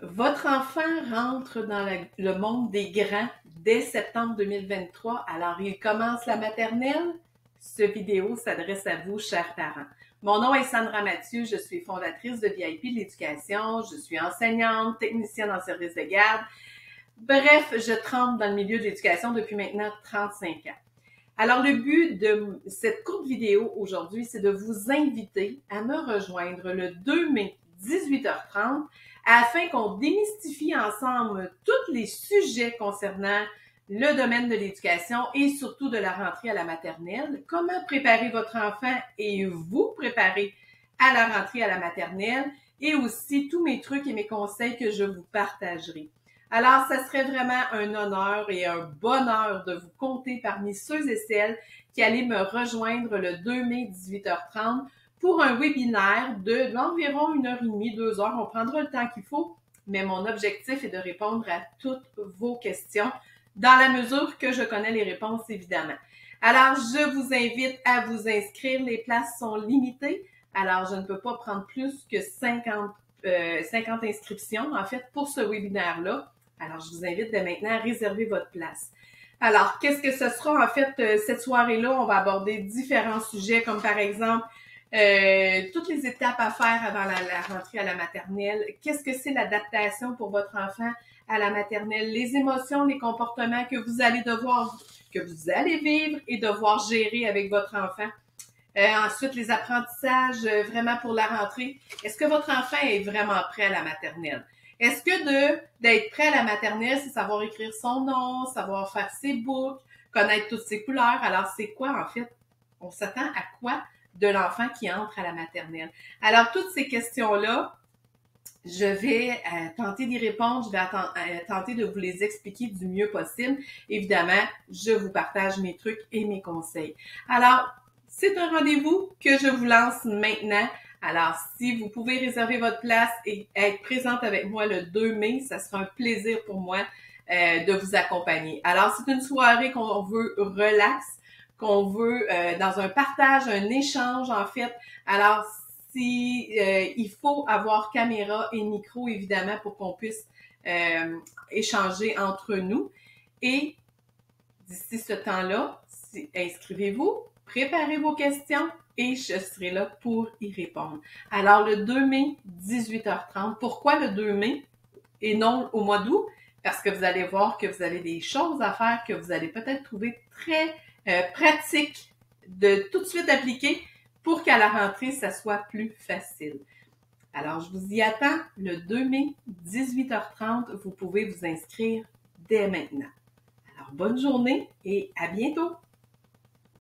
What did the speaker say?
Votre enfant rentre dans le monde des grands dès septembre 2023, alors il commence la maternelle. Cette vidéo s'adresse à vous, chers parents. Mon nom est Sandra Mathieu, je suis fondatrice de VIP de l'éducation, je suis enseignante, technicienne en service de garde. Bref, je trempe dans le milieu de l'éducation depuis maintenant 35 ans. Alors, le but de cette courte vidéo aujourd'hui, c'est de vous inviter à me rejoindre le 2 mai, 18h30, afin qu'on démystifie ensemble tous les sujets concernant le domaine de l'éducation et surtout de la rentrée à la maternelle. Comment préparer votre enfant et vous préparer à la rentrée à la maternelle et aussi tous mes trucs et mes conseils que je vous partagerai. Alors, ça serait vraiment un honneur et un bonheur de vous compter parmi ceux et celles qui allaient me rejoindre le 2 mai 18h30 pour un webinaire d'environ 1h30, 2 heures. On prendra le temps qu'il faut, mais mon objectif est de répondre à toutes vos questions dans la mesure que je connais les réponses, évidemment. Alors, je vous invite à vous inscrire. Les places sont limitées. Alors, je ne peux pas prendre plus que 50 inscriptions, en fait, pour ce webinaire-là. Alors, je vous invite dès maintenant à réserver votre place. Alors, qu'est-ce que ce sera? En fait, cette soirée-là, on va aborder différents sujets, comme par exemple, toutes les étapes à faire avant la rentrée à la maternelle. Qu'est-ce que c'est l'adaptation pour votre enfant à la maternelle? Les émotions, les comportements que vous allez vivre et devoir gérer avec votre enfant. Ensuite, les apprentissages vraiment pour la rentrée. Est-ce que votre enfant est vraiment prêt à la maternelle? Est-ce que d'être prêt à la maternelle, c'est savoir écrire son nom, savoir faire ses boucles, connaître toutes ses couleurs? Alors, c'est quoi en fait? On s'attend à quoi de l'enfant qui entre à la maternelle? Alors, toutes ces questions-là, je vais tenter d'y répondre, je vais tenter de vous les expliquer du mieux possible. Évidemment, je vous partage mes trucs et mes conseils. Alors, c'est un rendez-vous que je vous lance maintenant. Alors, si vous pouvez réserver votre place et être présente avec moi le 2 mai, ça sera un plaisir pour moi de vous accompagner. Alors, c'est une soirée qu'on veut relax, qu'on veut dans un partage, un échange en fait. Alors, il faut avoir caméra et micro, évidemment, pour qu'on puisse échanger entre nous. Et d'ici ce temps-là, inscrivez-vous, préparez vos questions et je serai là pour y répondre. Alors, le 2 mai, 18h30. Pourquoi le 2 mai et non au mois d'août? Parce que vous allez voir que vous avez des choses à faire que vous allez peut-être trouver très pratiques de tout de suite appliquer pour qu'à la rentrée, ça soit plus facile. Alors, je vous y attends le 2 mai, 18h30. Vous pouvez vous inscrire dès maintenant. Alors, bonne journée et à bientôt!